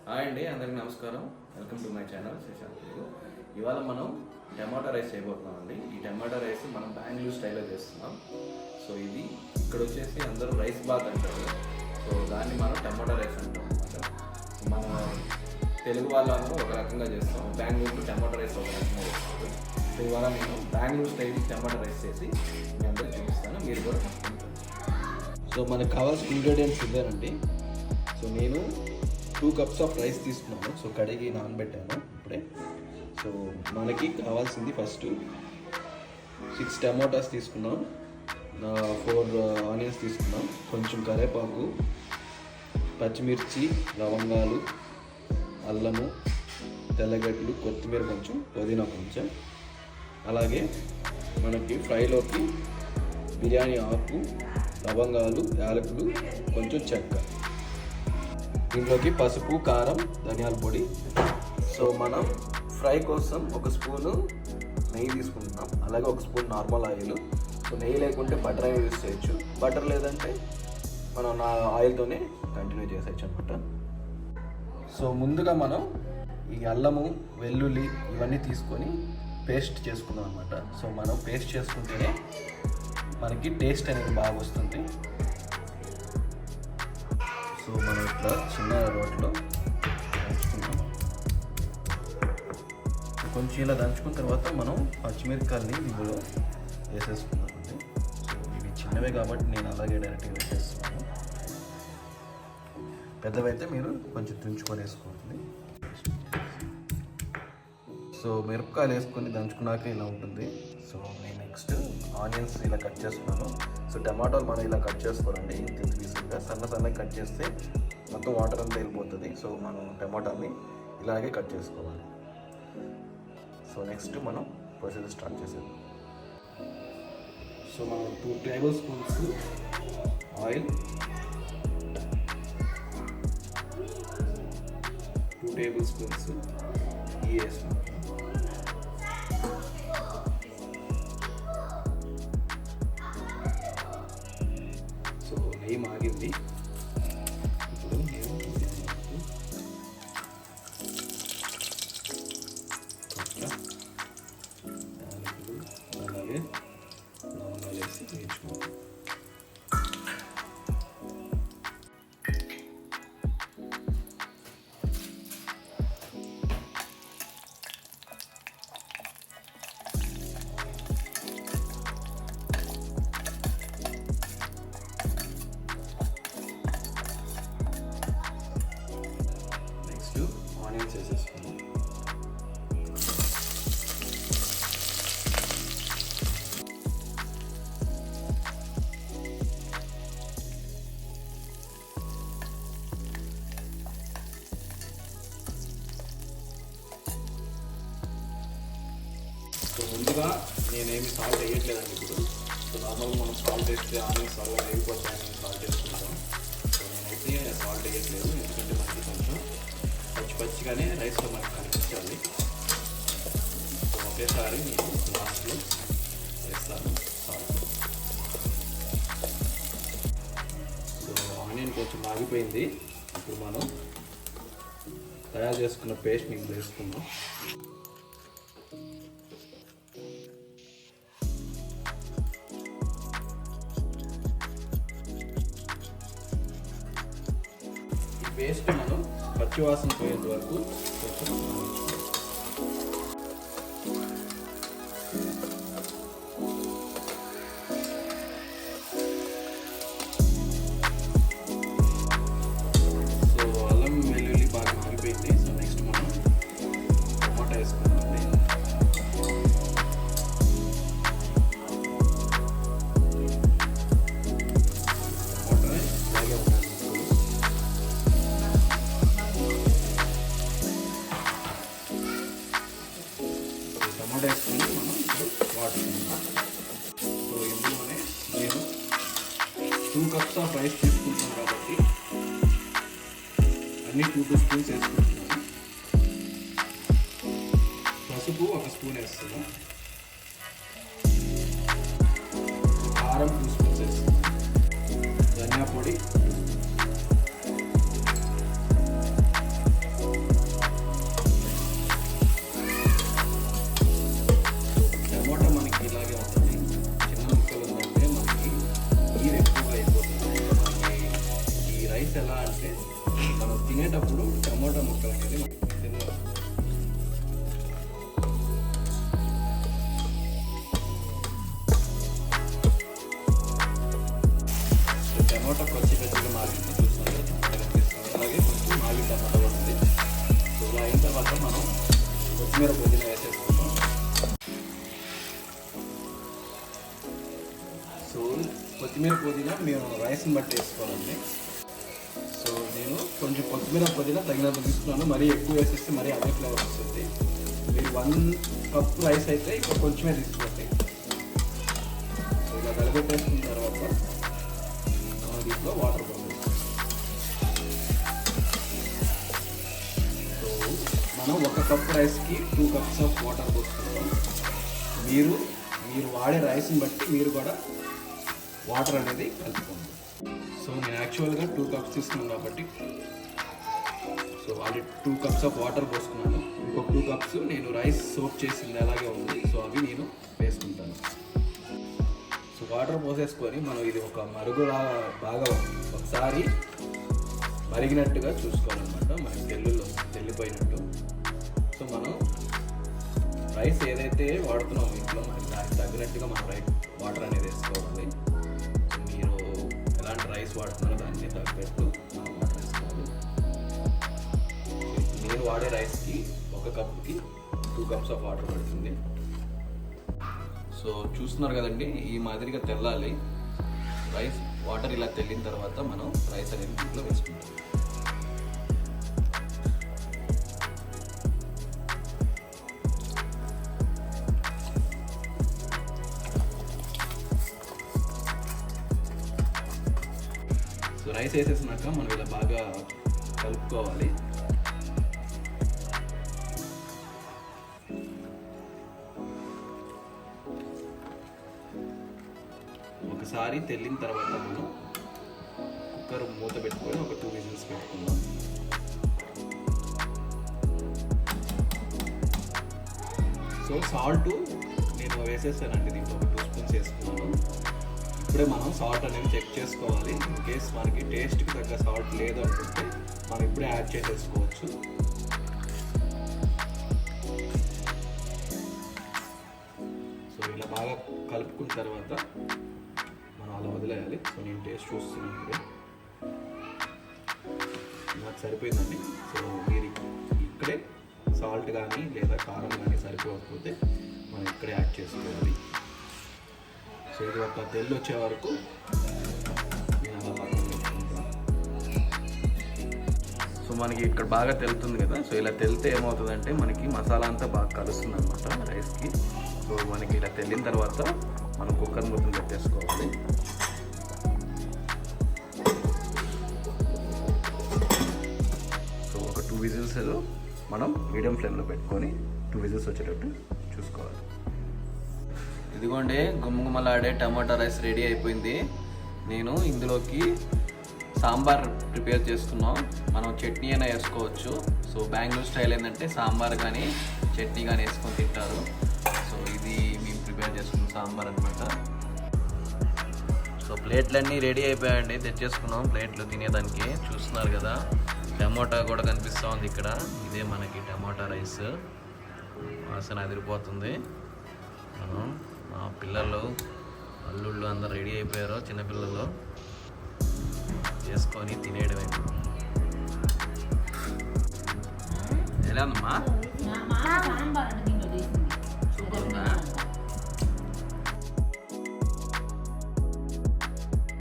Hi అండి, అందరికీ నమస్కారం. Welcome to my channel Shashant Telugu. ఇవాళ మనం టమాటా రైస్ చేయబోతున్నామండి. ఈ టమాటా రైస్ మనం బెంగళూరు స్టైల్లో చేస్తున్నాం. సో ఇది ఇక్కడ వచ్చేసి అందరూ రైస్ బాత్ అంటారు. సో దాన్ని మనం టమాటా రైస్ అంటాం అనమాట. మన తెలుగు వాళ్ళందరూ ఒక రకంగా చేస్తాం, బెంగళూరు టమాటా రైస్ ఒక రకంగా చేస్తారు. సో ఇవాళ నేను బెంగళూరు స్టైల్ టమాటా రైస్ చేసి మీ అందరూ చూపిస్తాను, మీరు కూడా చూసుకుంటారు. సో మనకు కావాల్సిన ఇంగ్రీడియంట్స్ ఇదేనండి. సో నేను 2 cups ఆఫ్ రైస్ తీసుకున్నాను. సో కడిగి నానబెట్టాను ఇప్పుడే. సో మనకి కావాల్సింది ఫస్ట్ 6 టమాటాస్ తీసుకున్నాం, 4 ఆనియన్స్ తీసుకున్నాం, కొంచెం కరివేపాకు, పచ్చిమిర్చి, లవంగాలు, అల్లము, తెల్లగడ్డలు, కొత్తిమీర కొంచెం, పుదీనా కొంచెం, అలాగే మనకి ఫ్రైలోకి బిర్యానీ ఆకు, లవంగాలు, యాలకులు, కొంచెం చెక్క, దీంట్లోకి పసుపు, కారం, ధనియాల పొడి. సో మనం ఫ్రై కోసం 1 స్పూను నెయ్యి తీసుకుంటున్నాం, అలాగే 1 స్పూన్ నార్మల్ ఆయిల్. సో నెయ్యి లేకుంటే బటర్ అయినా యూజ్ చేయొచ్చు, బటర్ లేదంటే మనం ఆయిల్తోనే కంటిన్యూ చేసేయచ్చు అనమాట. సో ముందుగా మనం ఈ అల్లము, వెల్లుల్లి ఇవన్నీ తీసుకొని పేస్ట్ చేసుకుందాం అనమాట. సో మనం పేస్ట్ చేసుకుంటేనే మనకి టేస్ట్ అనేది బాగా వస్తుంది. సో మనం ఇట్లా చిన్న రోట్లో దంచుకుంటాం. కొంచెం ఇలా దంచుకున్న తర్వాత మనం పచ్చిమిరపకాయలని ఇందులో వేసేసుకున్నామండి. సో ఇవి చిన్నవే కాబట్టి నేను అలాగే డైరెక్ట్గా వేసేస్తున్నాను. పెద్దవైతే మీరు కొంచెం తుంచుకొని వేసుకోండి. సో మిరపకాయలు వేసుకొని దంచుకున్నాక ఇలా ఉంటుంది. సో నేను నెక్స్ట్ ఆనియన్స్ ఇలా కట్ చేసుకున్నాను. సో టమాటాలు మనం ఇలా కట్ చేసుకోవాలండి, ఇంత పీసులుగా సన్నగా కట్ చేస్తే మొత్తం వాటర్ అంతా వెళ్ళిపోతుంది. సో మనం టమాటాని ఇలాగే కట్ చేసుకోవాలి. సో నెక్స్ట్ మనం ప్రొసీజర్ స్టార్ట్ చేసేది. సో మనం 2 table spoons oil, 2 table spoons ghee వేసాం. సో నెయ్యి మాగింది. ఇప్పుడు నేను అలాగే లవంగాలు వేసి వేయించుకోవాలి. ఆనియన్స్ వేసేసుకున్నాం. సో ముందుగా నేనేమి సాల్ట్ వేయట్లేదండి ఇప్పుడు. సో నార్మల్గా మనం సాల్ట్ వేస్తే ఆనియన్స్ అలా వేగిపోతాయని సాల్ట్ వేసుకుంటాం. సో నేనైతే సాల్ట్ వేయట్లేదు, ఎందుకంటే మనకి కొంచెం పచ్చిగానే రైస్లో మనకు కనిపించాలి. సో ఒకేసారి నేను లాస్ట్లో వేస్తాను సాల్ట్. సో ఆనియన్ కొంచెం ఆగిపోయింది. ఇప్పుడు మనం తయారు చేసుకున్న పేస్ట్ నేను వేసుకుందాం. ఈ పేస్ట్ మనం పచ్చివాసన పోయేంత వరకు కొంచెం సో అల్లం వెల్లుల్లి బాగా మరిపోయింది. సో నెక్స్ట్ మనం టమాటా వేసుకుందామండి. టమాటా ఇలాగే ఉండాలి. టమాటా వేసుకొని మనం వాటర్. సో ఇందులోనే నేను 2 cups ఆఫ్ రైస్ తీసుకుంటున్నాను కాబట్టి అన్ని 2 స్పూన్స్ వేసుకుంటున్నాను. పసుపు 1 స్పూన్ వేస్తున్నాను, కారం 2 స్పూన్స్ వేస్తున్నాను, ధనియా పొడి తినేటప్పుడు టమోటా ముక్కలు అనేది తిన్నాం. టమోటా కొంచెం పెద్దగా మాగింది చూస్తున్నారు, కనిపిస్తుంది. అలాగే కొంచెం మాగి టమోటా కూడా ఉంది. సో ఇలా అయిన తర్వాత మనం కొత్తిమీర పుదీనా వేసేసుకుంటాం. సో కొత్తిమీర పుదీనా మేము రైస్ని బట్టి వేసుకోవాలండి. సో నేను కొంచెం కొత్తిమీర పుదీనా తగినంత తీసుకున్నాను. మరీ ఎక్కువ వేసేస్తే మరీ అదే ఫ్లేవర్ వస్తుంది. మీరు 1 కప్ రైస్ అయితే ఇక్కడ కొంచెమే తీసుకోండి. సో ఇలా కలిపెట్టేసుకున్న తర్వాత దీంట్లో వాటర్ పోసేస్తాం. సో మనం 1 కప్ రైస్కి 2 కప్స్ ఆఫ్ వాటర్ పోసుకుంటాం. మీరు వాడే రైస్ని బట్టి మీరు కూడా వాటర్ అనేది కలుపుకోండి. సో నేను యాక్చువల్గా 2 కప్స్ తీసుకున్నాను కాబట్టి so already 2 cups of water పోసుకున్నాను. ఇంకొక 2 కప్స్ నేను రైస్ సోప్ చేసింది అలాగే ఉంది. సో అవి నేను వేసుకుంటాను. సో వాటర్ పోసేసుకొని మనం ఇది ఒక మరుగులా బాగా ఒకసారి మరిగినట్టుగా చూసుకోవాలన్నమాట. మనకి తెల్లిపోయినట్టు. సో మనం రైస్ ఏదైతే వాడుతున్నామో ఇంట్లో మనకి దానికి తగ్గినట్టుగా మనం వాటర్ అనేది వేసుకోవాలి. మీరు ఎలాంటి రైస్ వాడుతున్నారో దాన్ని తగ్గట్టు మనం వాటర్ వేసుకోవాలి. నేను వాడే రైస్కి 1 కప్కి 2 కప్స్ ఆఫ్ వాటర్ పడుతుంది. సో చూస్తున్నారు కదండి, ఈ మాదిరిగా తెల్లాలి. రైస్ వాటర్ ఇలా తెల్లిన తర్వాత మనం రైస్ అనేది దీంట్లో వేసుకుంటాం. సో రైస్ వేసేసినాక మనం ఇలా బాగా కలుపుకోవాలి. ఒకసారి తెల్లిన తర్వాత మనం కుక్కర్ మూత పెట్టుకొని ఒక 2 విజిల్స్ పెట్టుకుందాం. సో సాల్ట్ నేను వేసేసానండి, దీంట్లో ఒక 2 స్పూన్స్ వేసుకున్నాను. ఇప్పుడే మనం సాల్ట్ అనేది చెక్ చేసుకోవాలి. ఇన్ కేస్ మనకి టేస్ట్కి తగ్గ సాల్ట్ లేదు అనుకుంటే మనం ఇప్పుడే యాడ్ చేసేసుకోవచ్చు. సో ఇలా బాగా కలుపుకున్న తర్వాత మనం అలా వదిలేయాలి. సో నేను టేస్ట్ చూస్తున్నాను ఇప్పుడే, నాకు సరిపోయిందండి. సో మీరు ఇక్కడే సాల్ట్ కానీ లేదా కారం కానీ సరిపోకపోతే మనం ఇక్కడే యాడ్ చేసుకోవాలి. సో ఇది ఒక తెల్లు వచ్చే వరకు నేను అలా పక్కన పెట్టుకుంటాను. సో మనకి ఇక్కడ బాగా తెలుతుంది కదా. సో ఇలా తెలితే ఏమవుతుందంటే మనకి మసాలా అంతా బాగా కలుస్తుంది అనమాట రైస్కి. సో మనకి ఇలా తెల్లిన తర్వాత మనం కుక్కర్ మూతను పెట్టేసుకోవాలి. సో ఒక 2 విజిల్స్ మనం మీడియం ఫ్లేమ్లో పెట్టుకొని 2 విజిల్స్ వచ్చేటట్టు చూసుకోవాలి. ఇదిగోండి గుమ్మగుమ్మలాడే టమాటా రైస్ రెడీ అయిపోయింది. నేను ఇందులోకి సాంబార్ ప్రిపేర్ చేసుకున్నాం. మనం చట్నీ అయినా వేసుకోవచ్చు. సో బెంగళూరు స్టైల్ ఏంటంటే సాంబార్ కానీ చట్నీ కానీ వేసుకొని తింటారు. సో ఇది మేము ప్రిపేర్ చేసుకున్న సాంబార్ అనమాట. సో ప్లేట్లన్నీ రెడీ అయిపోయాయండి, తెచ్చేసుకున్నాం ప్లేట్లు తినేదానికి. చూస్తున్నారు కదా, టమోటా కూడా కనిపిస్తూ ఉంది ఇక్కడ. ఇదే మనకి టమోటా రైస్. వాసన అదిరిపోతుంది. మా పిల్లలు అల్లుళ్ళు అందరు రెడీ అయిపోయారు. చిన్నపిల్లలు చేసుకొని తినేయడమే. ఎలా ఉందమ్మా?